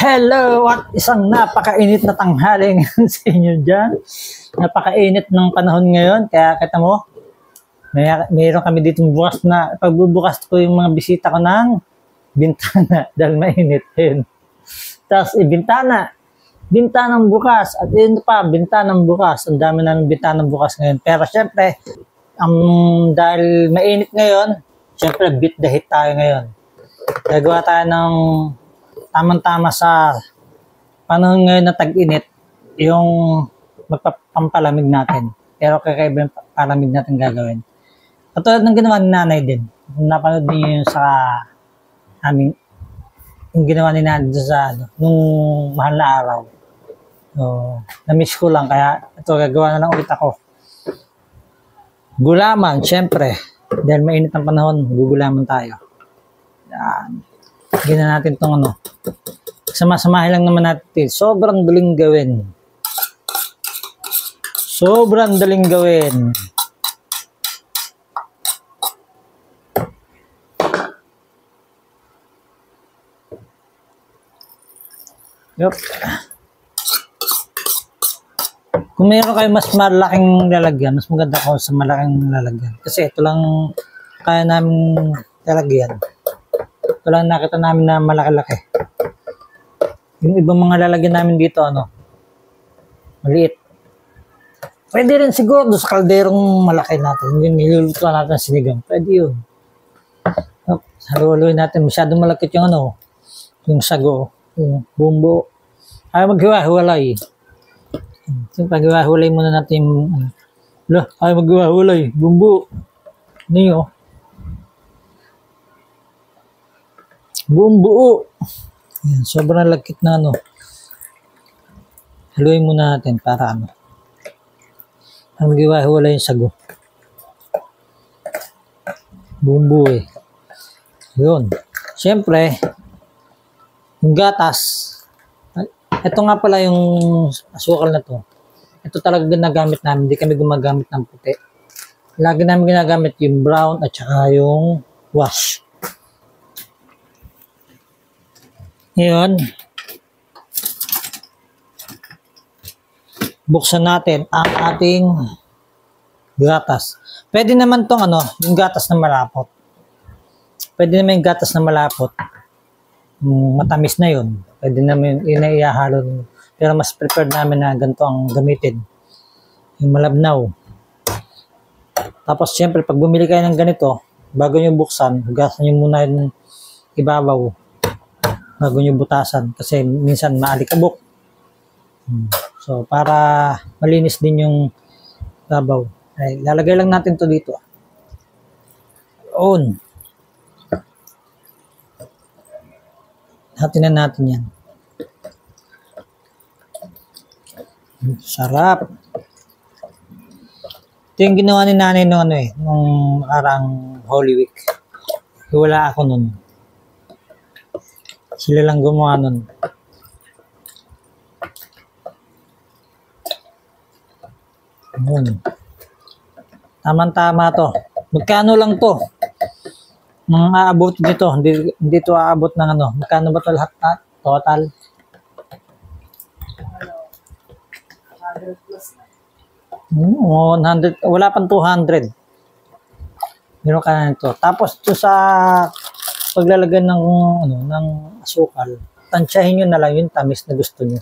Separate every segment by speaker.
Speaker 1: Hello at isang napakainit na tanghaling sa inyo dyan. Napakainit ng panahon ngayon. Kaya kita mo, mayroon kami dito bukas na pagbubukas ko yung mga bisita ko ng bintana dahil mainit yun. Tapos bintanang bukas at yun pa, bintanang bukas. Ang dami na ng bintanang bukas ngayon. Pero syempre, dahil mainit ngayon, syempre beat the heat tayo ngayon. Gagawa tayo ng tamang-tama sa panahon ngayon na tag-init, yung magpapampalamig natin. Pero kakaiba yung palamig natin gagawin. Katulad ng ginawa ni nanay din. Napanood niyo yung sa aming, yung ginawa ni nanay sa nung mahal na araw. So, na-miss ko lang, kaya ito gagawa na lang ulit ako. Gulaman, syempre. Dahil mainit ang panahon, gugulaman tayo. Yan. Gina natin itong sama-samahin lang naman natin. Sobrang daling gawin. Sobrang daling gawin. Yup. Kung mayroon kayo mas malaking lalagyan, mas maganda ko sa malaking lalagyan. Kasi ito lang kaya namin lalagyan. Ito lang nakita namin na malaki-laki. Yung ibang mga lalagyan namin dito, maliit. Pwede rin siguro sa kalderong malaki natin. Yung niluluto natin sinigang. Pwede yun. Haluhaluin natin. Masyadong malakit yung yung sago, yung bumbo. Ayaw maghiwa-hiwalay. So, pag-hiwa-hiwalay muna natin yung, ayaw maghiwa-hiwalay. Bumbo. Ano yun, buong buo. Yan, sobrang lagkit na haluin muna natin para magiwa-hiwala yung sago. Buong buo eh. Yun. Siyempre, yung gatas. Ito nga pala yung asukal na to. Ito talaga ginagamit namin. Hindi kami gumagamit ng puti. Lagi namin ginagamit yung brown at saka yung wash. Ngayon, buksan natin ang ating gatas. Pwede naman tong yung gatas na malapot. Pwede naman yung gatas na malapot. Matamis na yun. Pwede naman yun na iahalo. Pero mas preferred namin na ganito ang gamitin. Yung malabnaw. Tapos syempre, pag bumili kayo ng ganito, bago nyo buksan, hugasan nyo muna yung ibabaw. Bago nyo butasan kasi minsan maalikabok. So, para malinis din yung babaw. Ay, lalagay lang natin to dito. On. Hatinan natin yan. Sarap. Ito yung ginawa ni nanay nung nung arang Holy Week. Wala ako nun. Sila lang gumawa nun. Yun. Tama-tama to. Magkano lang to? Nang aabot dito. Hindi to aabot ng Magkano ba to lahat na? Total? 100. Wala pang 200. Meron ka na ito. Tapos ito sa paglalagay ng asukal, tansyahin nyo na lang yung tamis na gusto nyo.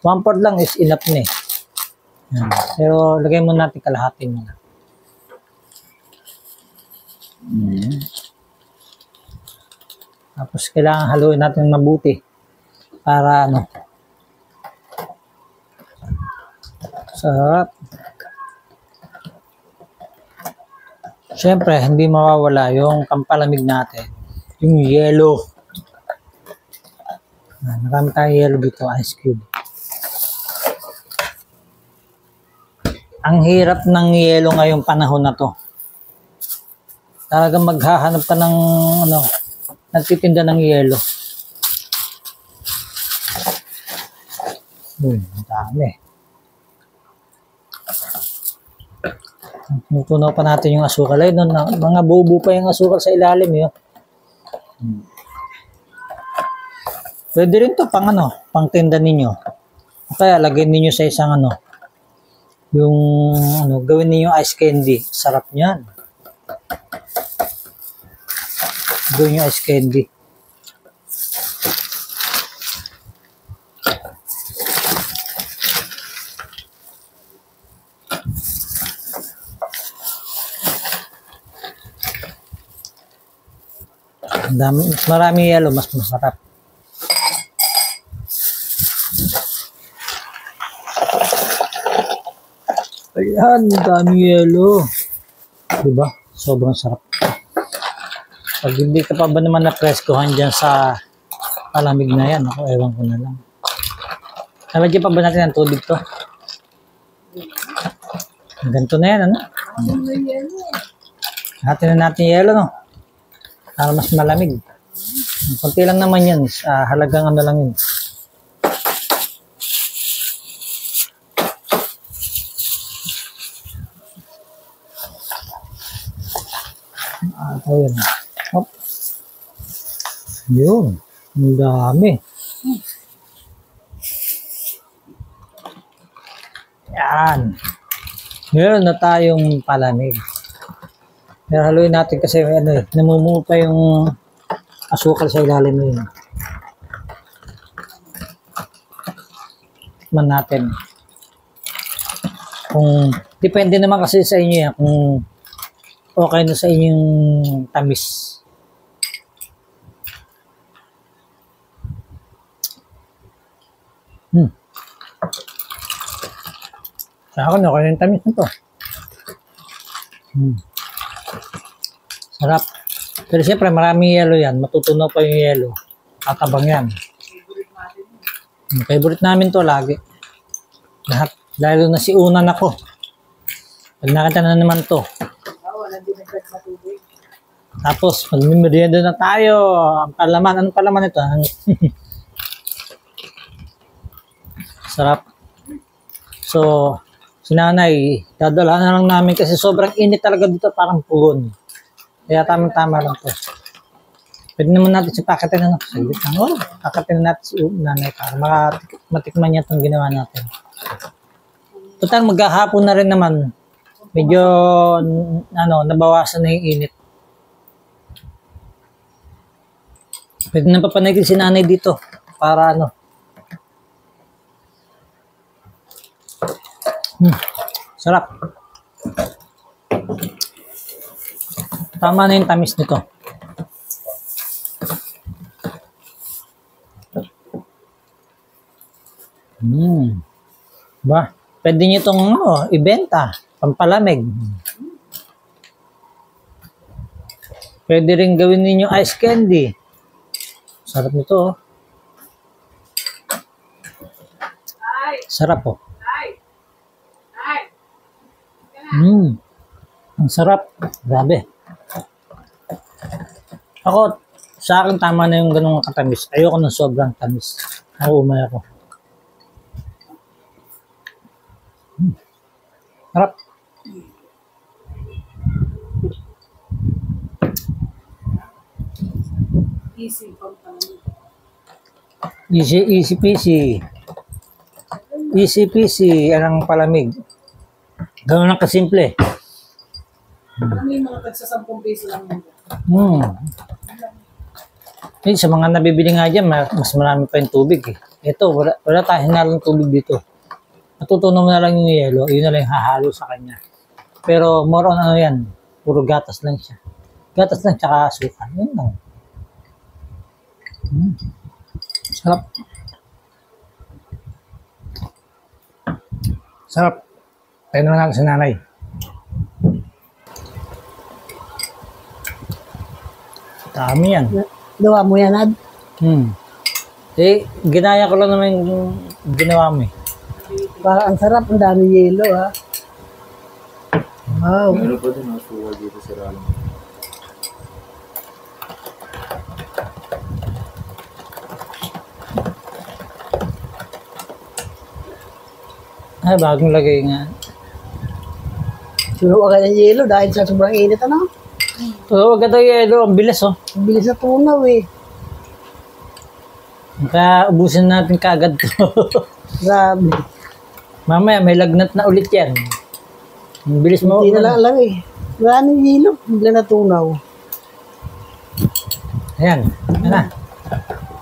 Speaker 1: 1/4 lang is enough na eh. Yan. Pero lagay mo natin kalahati nyo. Tapos kailangan haluin natin mabuti para sarap. Siyempre, hindi mawawala yung pampalamig natin. Yung yellow. Marami tayong yellow dito, ice cube. Ang hirap ng yellow ngayong panahon na to. Talagang maghahanap ka ng nagtitinda ng yellow. Ang dami. Tunaw pa natin yung asukal. Ay, mga bubo pa yung asukal sa ilalim. Yun. Pwede rin to pang ano, pang tinda ninyo. O kaya lagyan ninyo sa isang ano, yung ano, gawin ninyo ice candy. Sarap niyan. Gawin nyo ice candy. Mas marami yelo, mas masarap. Ayan, dami yelo. Diba? Sobrang sarap. Pag hindi ka pa ba naman na-preskohan dyan sa palamig na yan, ako ewan ko na lang. Nalagyan pa ba natin ang tubig to? Ganito na yan, ano? Hatin na natin yelo, no? Para mas malamig. Kunti lang naman yan. Halagang ano lang yun. Yun. Hop. Yun. Ang dami. Yan. Meron na tayong palamig. Pero haluin natin kasi ano, namumuo pa yung asukal sa ilalim yun. Tikman natin. Kung depende naman kasi sa inyo yan kung okay na sa inyong tamis. Sa akin okay na yung tamis nito. Sarap. Pero siyempre maraming yelo yan. Matutunaw pa yung yelo. Tatabang yan. Favorite namin to lagi. Lahat. Lalo na si unan ako. Pag nakita na naman to. Tapos magmimerienda na tayo. Ang palaman. Anong palaman ito? Sarap. So, si nanay, dadalhan na lang namin kasi sobrang init talaga dito. Parang pugon. Kaya tamang-tama lang to. Pwede naman natin si pakatin na saglit lang. Pakatin na natin si nanay para matikman niya itong ginawa natin. Total, maghahapon na rin naman. Medyo, nabawasan na yung init. Pwede na papanagin si nanay dito. Para sarap. Tama na yung tamis nito. Ba? Pwede nyo itong ibenta. Pampalamig. Pwede rin gawin ninyo ice candy. Sarap nito. Sarap po. Ang sarap. Grabe. Ako, sa akin tama na yung ganung katamis. Ayoko ng sobrang tamis. Umay ako. Sarap. Easy peasy. Easy peasy. Anong palamig. Gano'n lang kasimple.
Speaker 2: May mga tagsa-10 piso lang nito.
Speaker 1: Sa mga nabibili nga dyan, mas marami pa yung tubig. Ito, wala tayong hinalang tubig dito. Matutunaw na lang yung yelo, yun na lang yung hahalo sa kanya. Pero more on yan, puro gatas lang siya. Gatas lang tsaka asukal. Yun lang. Sarap. Sarap. Tayo naman natin sa nanay. Dami yan.
Speaker 2: Gawa mo yan, Ad?
Speaker 1: Ginaya ko lang naman yung ginawa mo eh.
Speaker 2: Parang ang sarap, ang dami yelo, ha? Wow.
Speaker 3: Ano pa din ang suwa dito sa Ralo?
Speaker 1: Ay, bagong lagay nga.
Speaker 2: Sunog agad ng yelo dahil sa sobrang init, ano?
Speaker 1: So, agad ang yelo. Ang bilis, oh.
Speaker 2: Ang bilis na tunaw, eh.
Speaker 1: Kaya ubusin natin kaagad to.
Speaker 4: Grabe.
Speaker 1: Mamaya may lagnat na ulit yan. Ang bilis mo.
Speaker 4: Hindi na lang alam eh. Maraming hilo. Bigla natunaw.
Speaker 1: Ayan. Ayan na.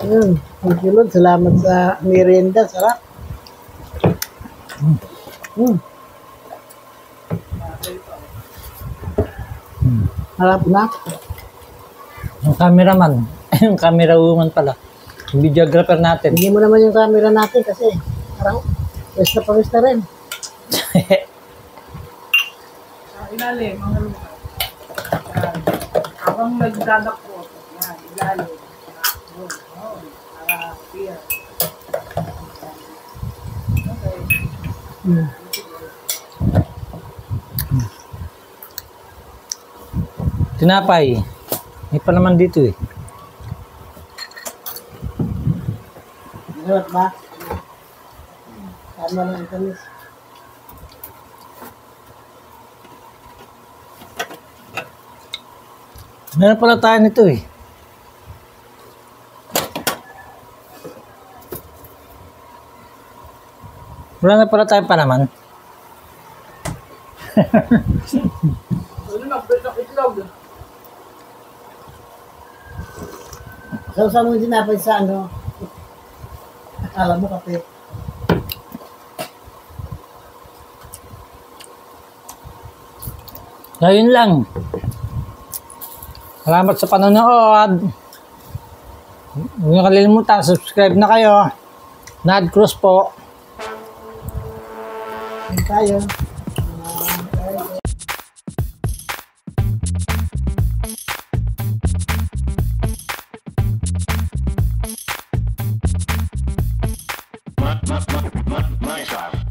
Speaker 4: Ayun. Thank you Lord. Salamat sa merienda. Sarap. Harap na.
Speaker 1: Yung cameraman. Yung camera woman pala. Yung videographer natin.
Speaker 4: Hindi mo naman yung camera natin kasi parang pawis na rin.
Speaker 2: Sa ilalim, ang ano. Yan. Habang nagdadakot. Yan, ilalim. Yun, yun. Para clear. Okay.
Speaker 4: Hmm.
Speaker 1: Tinapay. May pa naman dito eh.
Speaker 4: Harap ba? Tama lang ang tamis.
Speaker 1: Meron pala tayo nito eh. Wala na pala tayo pa naman.
Speaker 2: Ano na, break ng itlog.
Speaker 4: Sausaw mo yung tinapay sa ano. Akala mo kape.
Speaker 1: So, yun lang. Salamat sa panonood. Huwag niyo kalimutan, subscribe na kayo. Nad Cruz po.
Speaker 4: Yan tayo.
Speaker 5: My style.